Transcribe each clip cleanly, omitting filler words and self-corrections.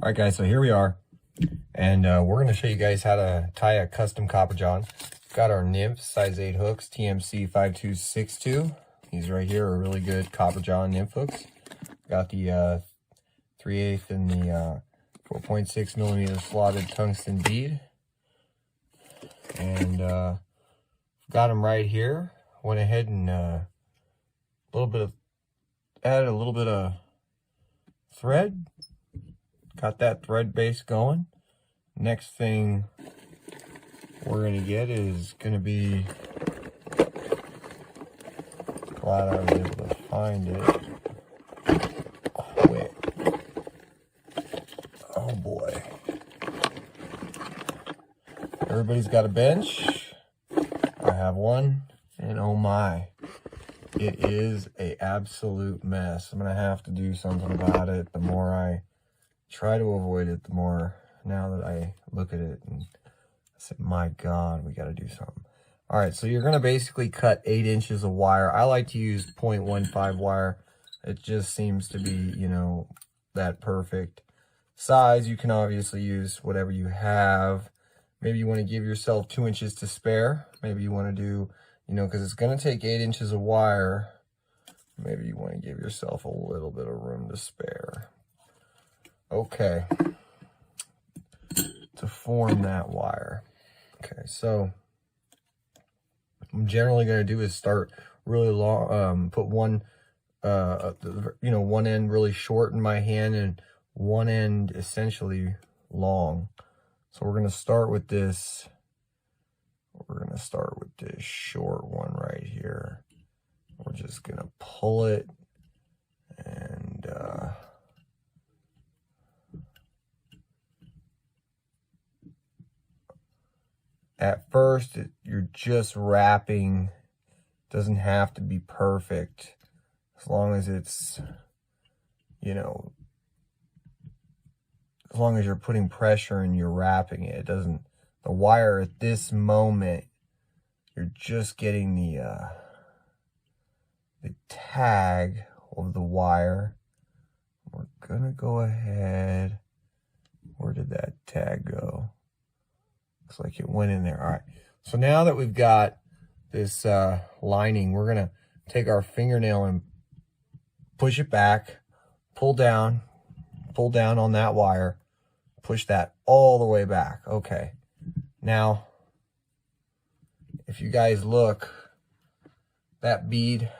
All right, guys, so here we are, and we're going to show you guys how to tie a custom copper john. Got our nymph size 8 hooks, TMC 5262. These right here are really good copper john nymph hooks. Got the 3/8 and the 4.6 millimeter slotted tungsten bead, and got them right here. Went ahead and added a little bit of thread. Got that thread base going. Next thing we're gonna get is gonna be, glad I was able to find it quick. Oh boy. Everybody's got a bench. I have one, and oh my, it is an absolute mess. I'm gonna have to do something about it. The more I try to avoid it, the more now that I look at it and I say, my God, we got to do something. All right, so you're going to basically cut 8 inches of wire. I like to use 0.15 wire. It just seems to be, you know, that perfect size. You can obviously use whatever you have. Maybe you want to give yourself 2 inches to spare. Maybe you want to do, you know, because it's going to take 8 inches of wire. Maybe you want to give yourself a little bit of room to spare. Okay, to form that wire. Okay, so what I'm generally going to do is start really long, put one, you know, one end really short in my hand and one end essentially long. So we're going to start with this. We're going to start with this short one right here. We're just going to pull it and at first, you're just wrapping. Doesn't have to be perfect. As long as it's, you know, as long as you're putting pressure and you're wrapping it. It doesn't, the wire at this moment, you're just getting the tag of the wire. We're gonna go ahead. Where did that tag go? Looks like it went in there. All right. So now that we've got this lining, we're going to take our fingernail and push it back, pull down on that wire, push that all the way back. Okay. Now, if you guys look, that bead,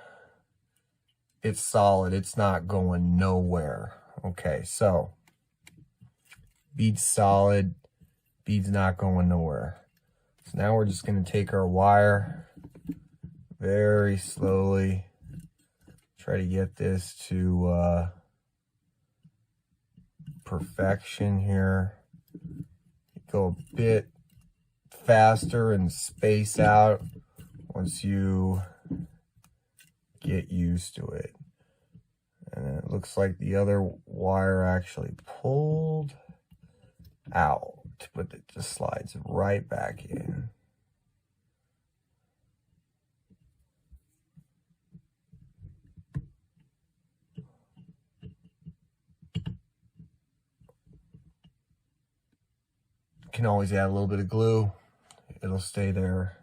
it's solid. It's not going nowhere. Okay. So, bead's solid. Bead's not going nowhere. So now we're just going to take our wire very slowly, try to get this to perfection here. Go a bit faster and space out once you get used to it. And it looks like the other wire actually pulled out, but it just slides right back in. You can always add a little bit of glue. It'll stay there.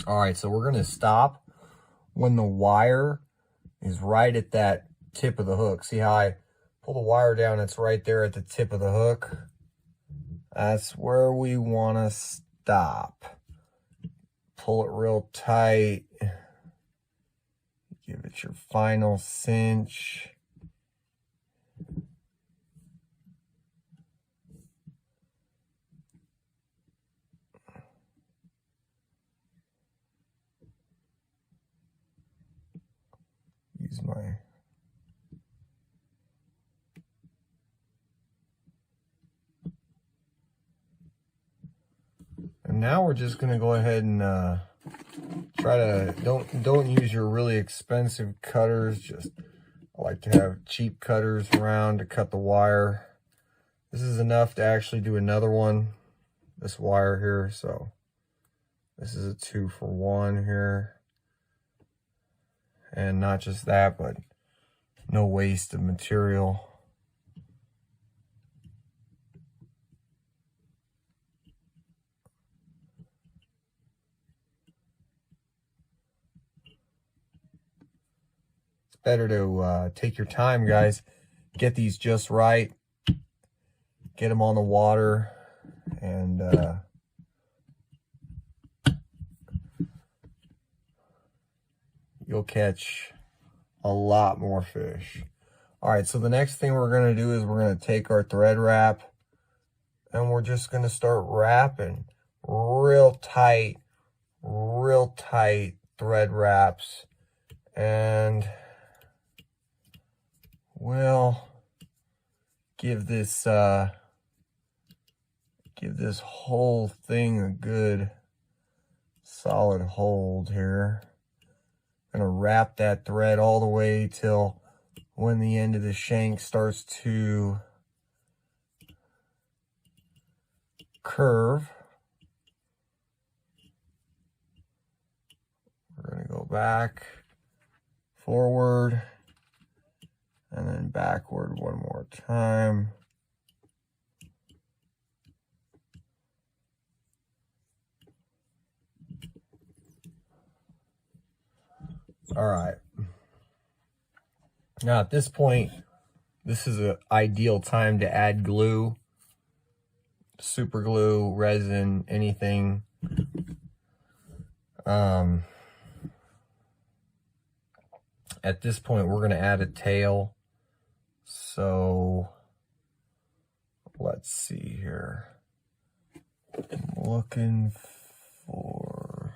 All right, so we're going to stop when the wire is right at that tip of the hook. See how I pull the wire down? It's right there at the tip of the hook. That's where we want to stop. Pull it real tight. Give it your final cinch. use my... And now we're just gonna go ahead and try to, don't use your really expensive cutters. Just, I like to have cheap cutters around to cut the wire. This is enough to actually do another one, this wire here. So this is a 2-for-1 here. And not just that, but no waste of material. It's better to take your time, guys. Get these just right. Get them on the water, and you'll catch a lot more fish. All right, so the next thing we're going to do is we're going to take our thread wrap, and we're just going to start wrapping real tight thread wraps, and we'll give this whole thing a good solid hold here. I'm gonna wrap that thread all the way till when the end of the shank starts to curve. We're gonna go back, forward, and then backward one more time. All right. Now at this point, this is an ideal time to add glue, super glue, resin, anything. At this point, we're going to add a tail. So let's see here. I'm looking for,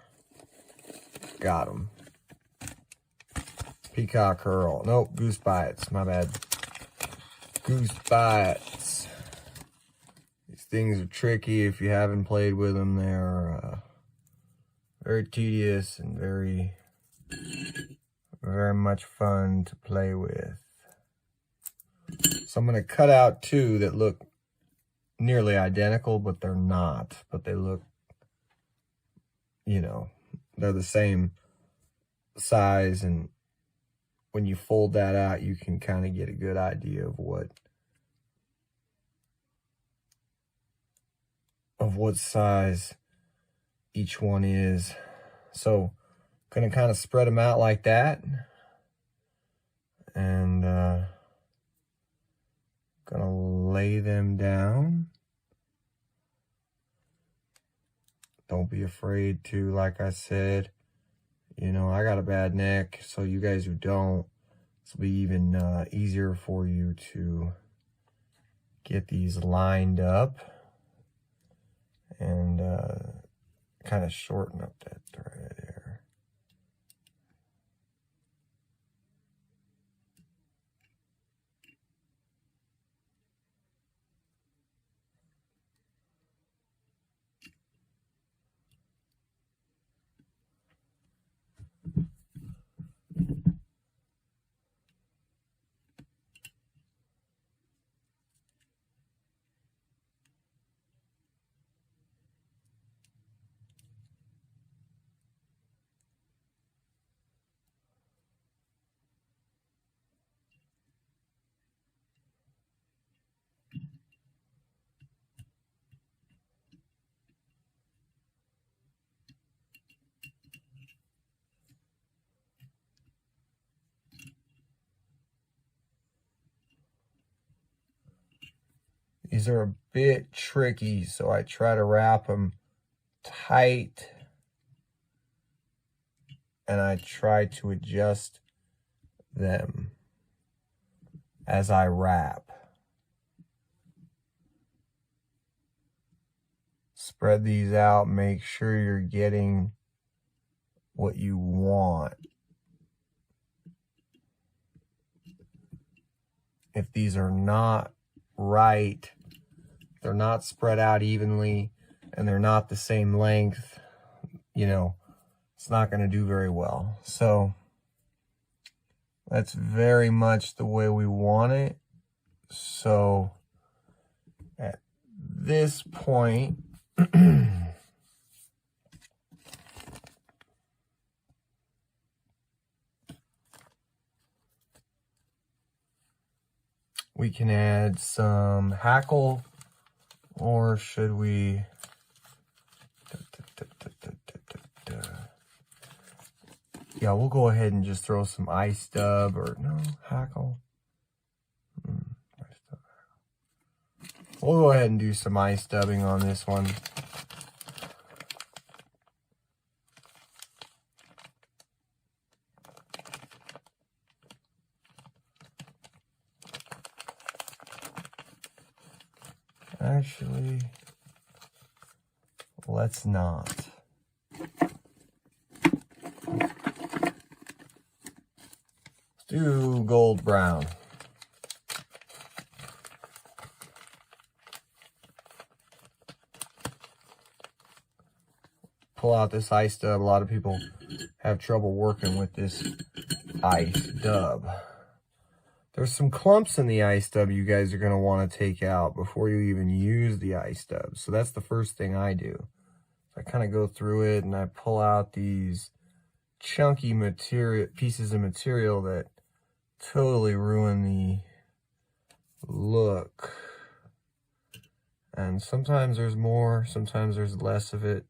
got him. Peacock herl. Nope, goose bites. My bad. Goose bites. These things are tricky if you haven't played with them. They're very tedious and very much fun to play with. So I'm going to cut out two that look nearly identical, but they're not. But they look, you know, they're the same size, and when you fold that out, you can kind of get a good idea of what size each one is. So I'm going to kind of spread them out like that, and going to lay them down. Don't be afraid to, like I said, you know, I got a bad neck, so you guys who don't, this will be even easier for you to get these lined up and kind of shorten up that thread there. These are a bit tricky, so I try to wrap them tight, and I try to adjust them as I wrap. Spread these out, make sure you're getting what you want. if these are not right, they're not spread out evenly, and they're not the same length, you know, it's not going to do very well. So that's very much the way we want it. So at this point, we can add some hackle, or should we? Yeah, we'll go ahead and just throw some ice dub, or no, hackle. We'll go ahead and do some ice dubbing on this one. Actually, let's not. Let's do gold brown. Pull out this ice dub. A lot of people have trouble working with this ice dub. There's some clumps in the ice dub you guys are going to want to take out before you even use the ice dub. So that's the first thing I do. I kind of go through it and I pull out these chunky pieces of material that totally ruin the look. And sometimes there's more, sometimes there's less of it.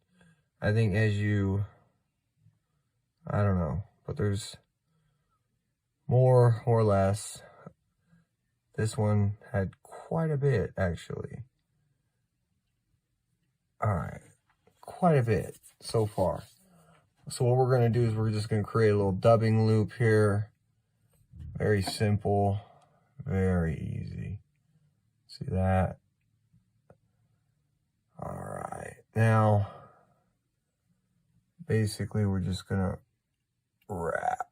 I think as you, I don't know, but there's more or less. This one had quite a bit, actually. All right, quite a bit so far. So what we're going to do is we're just going to create a little dubbing loop here. Very simple, very easy. See that? All right, now, basically we're just going to wrap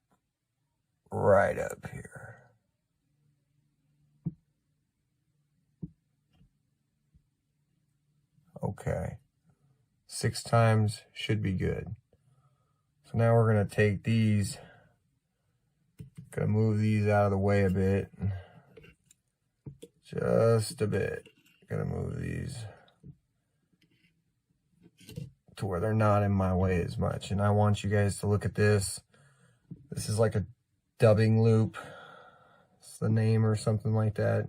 right up here. Okay, 6 times should be good. So now we're going to take these, going to move these out of the way a bit, just a bit. Going to move these to where they're not in my way as much. And I want you guys to look at this. This is like a dubbing loop. It's the name or something like that.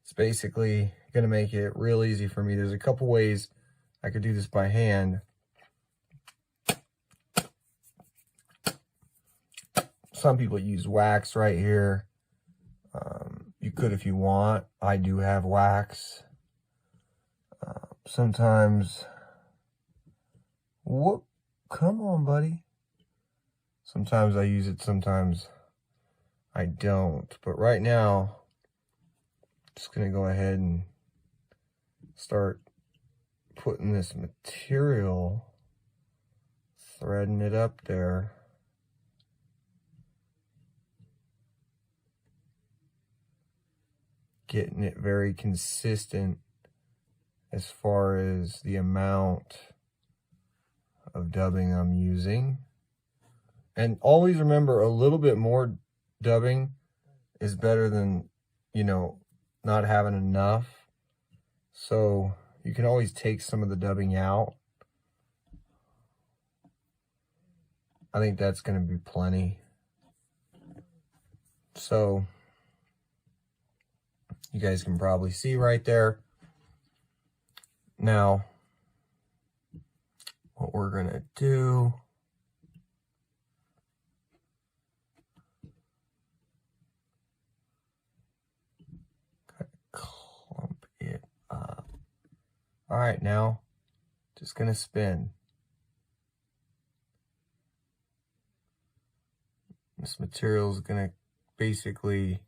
It's basically going to make it real easy for me. There's a couple ways I could do this by hand. Some people use wax right here. You could if you want. I do have wax. Sometimes, whoop, come on, buddy. Sometimes I use it, sometimes I don't. But right now, I'm just going to go ahead and start putting this material, threading it up there. Getting it very consistent as far as the amount of dubbing I'm using. And always remember, a little bit more dubbing is better than, you know, not having enough. So you can always take some of the dubbing out. I think that's going to be plenty. So you guys can probably see right there. Now, what we're going to do, clump it up. All right, now, just going to spin. This material is going to basically,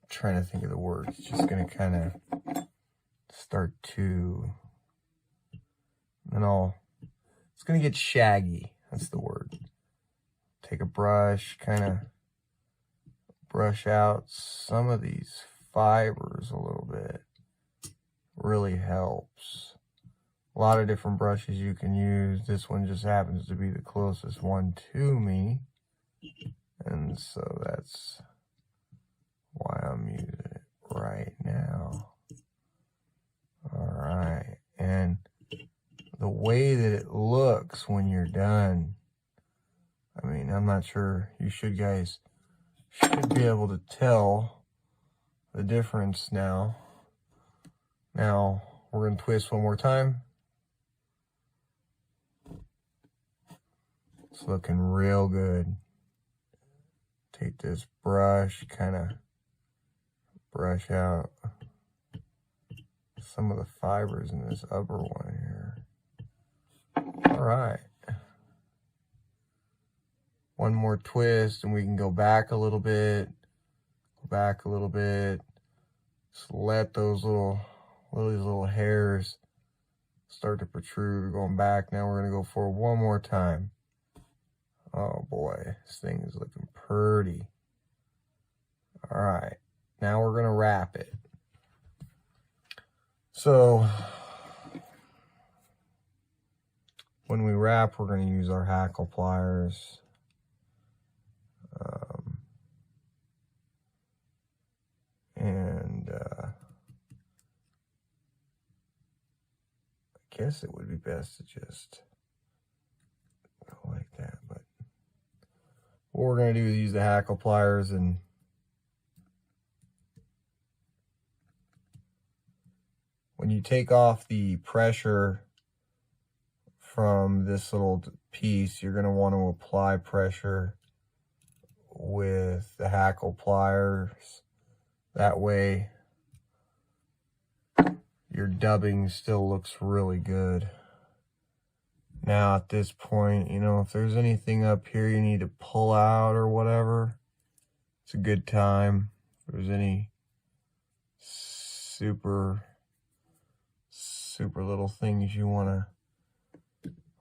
trying to think of the word, it's just going to kind of start to, and it's going to get shaggy. That's the word. Take a brush, kind of brush out some of these fibers a little bit. Really helps. A lot of different brushes you can use. This one just happens to be the closest one to me, and so that's why I'm using it right now. All right, and the way that it looks when you're done, I mean, I'm not sure, you guys should be able to tell the difference now. Now, we're going to twist one more time. It's looking real good. Take this brush, kind of brush out some of the fibers in this upper one here. All right. One more twist and we can go back a little bit. Go back a little bit. Just let those little hairs start to protrude. We're going back. Now we're going to go for one more time. Oh boy, this thing is looking pretty. All right, now we're going to wrap it. So when we wrap, we're going to use our hackle pliers. I guess it would be best to just go like that, but what we're going to do is use the hackle pliers, and when you take off the pressure from this little piece, you're going to want to apply pressure with the hackle pliers. That way your dubbing still looks really good. Now at this point, you know, if there's anything up here you need to pull out or whatever, it's a good time. If there's any super little things you want to.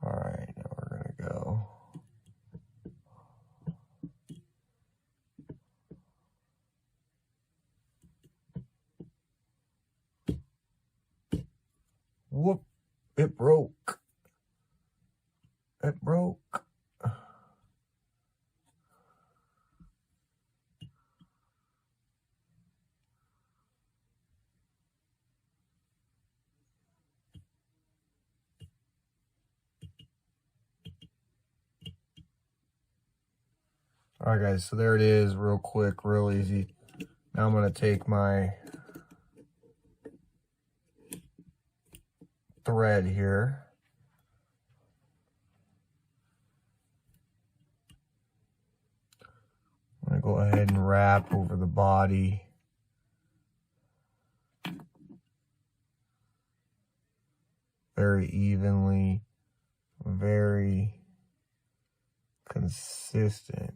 All right, now we're going to go. Whoop, it broke. It broke. All right, guys, so there it is, real quick, real easy. Now I'm going to take my thread here. I'm going to go ahead and wrap over the body. Very evenly, very consistent.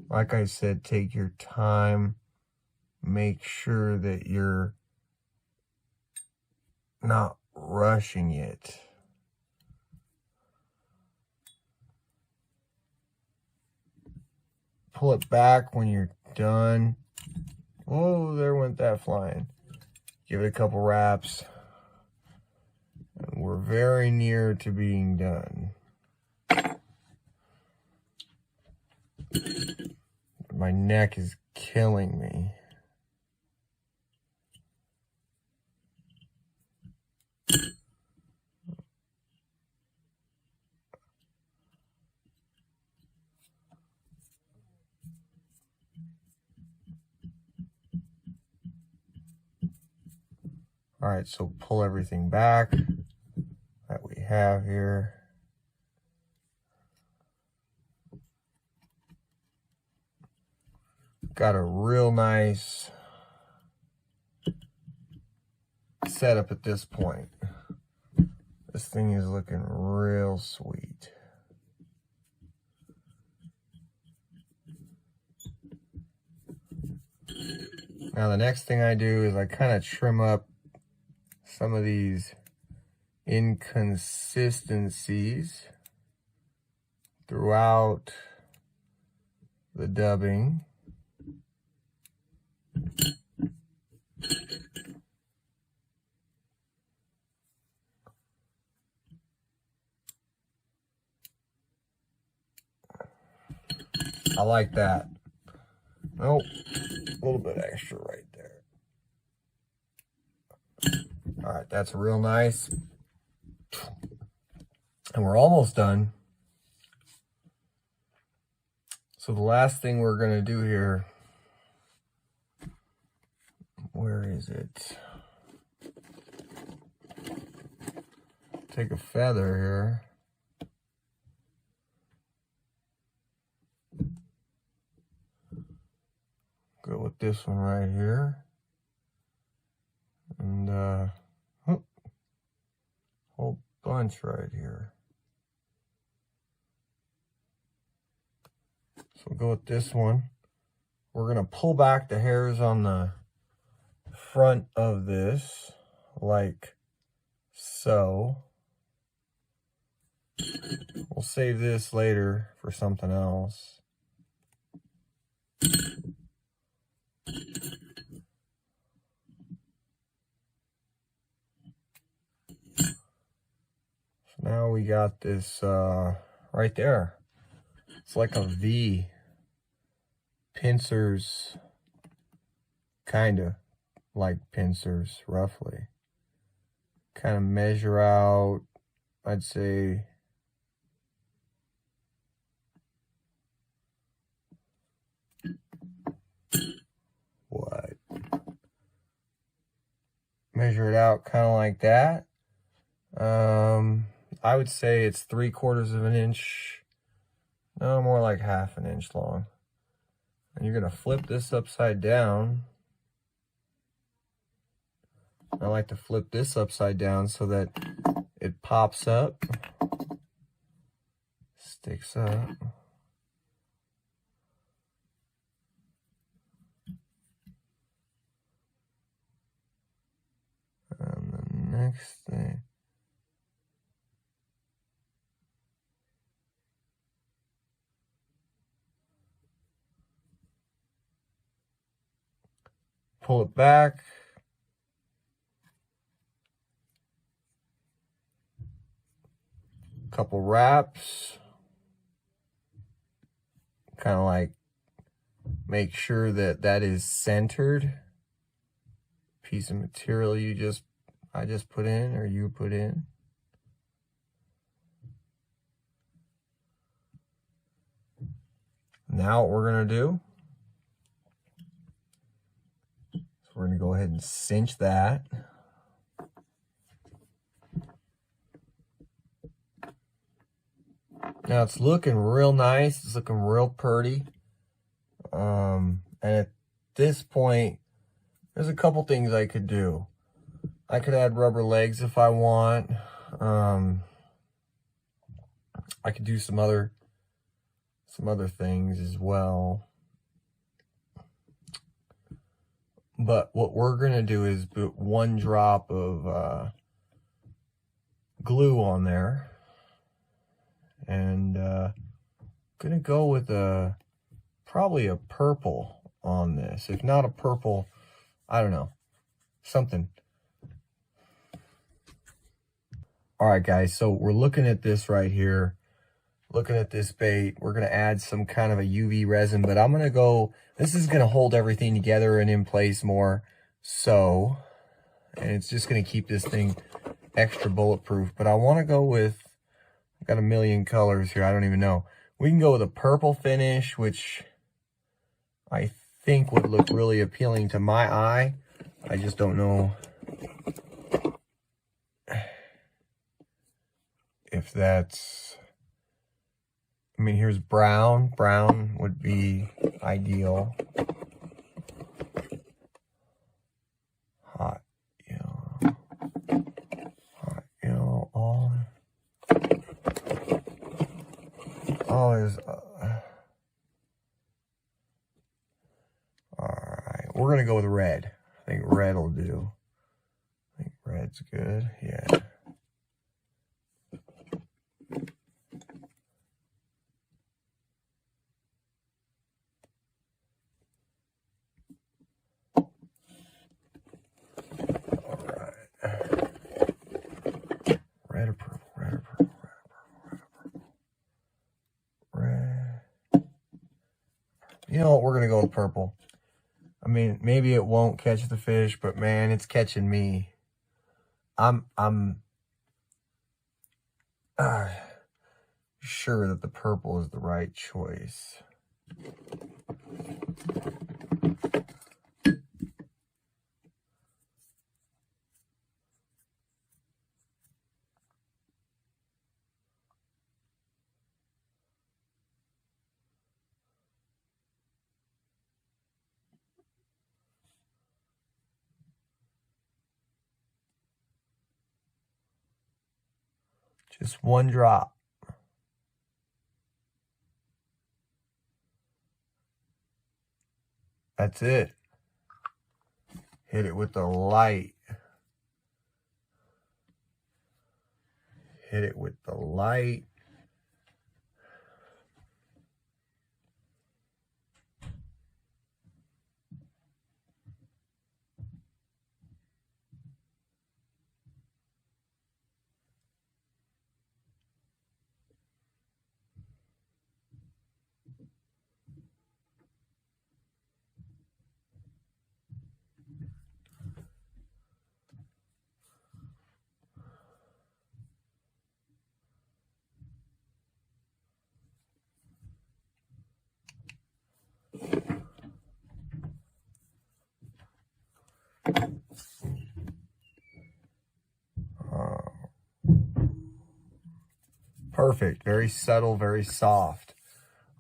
Like I said, take your time. Make sure that you're not rushing it. Pull it back when you're done. Oh, there went that flying. Give it a couple wraps. And we're very near to being done. My neck is killing me. All right, so pull everything back that we have here. Got a real nice setup at this point. This thing is looking real sweet. Now the next thing I do is I kind of trim up some of these inconsistencies throughout the dubbing. I like that. Oh, a little bit extra right there. All right, that's real nice. And we're almost done. So the last thing we're going to do here, where is it? Take a feather here. Go with this one right here. And whole bunch right here. So we'll go with this one. We're going to pull back the hairs on the front of this, like so. We'll save this later for something else. So now we got this right there. It's like a V. Pincers, kind of like pincers, roughly. Kind of measure out, I'd say, what? Measure it out kind of like that. I would say it's 3/4 of an inch. No, more like 1/2 inch long. And you're going to flip this upside down. I like to flip this upside down so that it pops up, sticks up. And the next thing. Pull it back. Couple wraps. Kind of like make sure that that is centered. Piece of material I just put in, or you put in. Now what we're going to do, so we're going to go ahead and cinch that. Now it's looking real nice. It's looking real pretty. And at this point, there's a couple things I could do. I could add rubber legs if I want. I could do some other things as well. But what we're gonna do is put 1 drop of glue on there. And gonna go with probably a purple on this. If not a purple, I don't know, something. All right, guys, so we're looking at this right here. Looking at this bait, we're gonna add some kind of a UV resin, but I'm gonna go, this is gonna hold everything together and in place more, so, and it's just gonna keep this thing extra bulletproof. But I wanna go with, I've got a million colors here, I don't even know. We can go with a purple finish, which I think would look really appealing to my eye. I just don't know if that's, I mean, here's brown. Brown would be ideal. Hot yellow. Hot yellow. All is... Alright, We're going to go with red. I think red will do. I think red's good. Yeah. All right. Red or purple, red or purple, red or purple, red or purple. Red. You know what? We're going to go with purple. I mean, maybe it won't catch the fish, but man, it's catching me. I'm sure that the purple is the right choice. Just one drop. That's it. Hit it with the light. Hit it with the light. Perfect. Very subtle, very soft.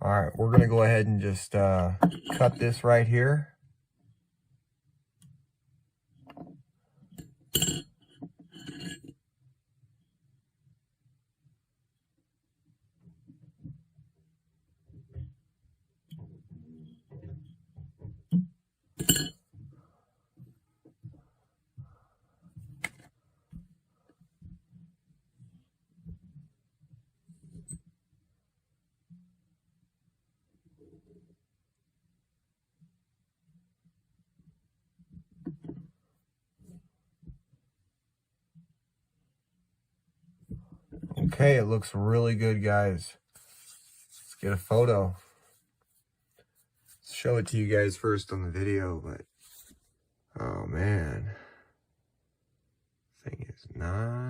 All right, we're going to go ahead and just cut this right here. Okay, it looks really good, guys. Let's get a photo. Let's show it to you guys first on the video, but oh man, thing is nice.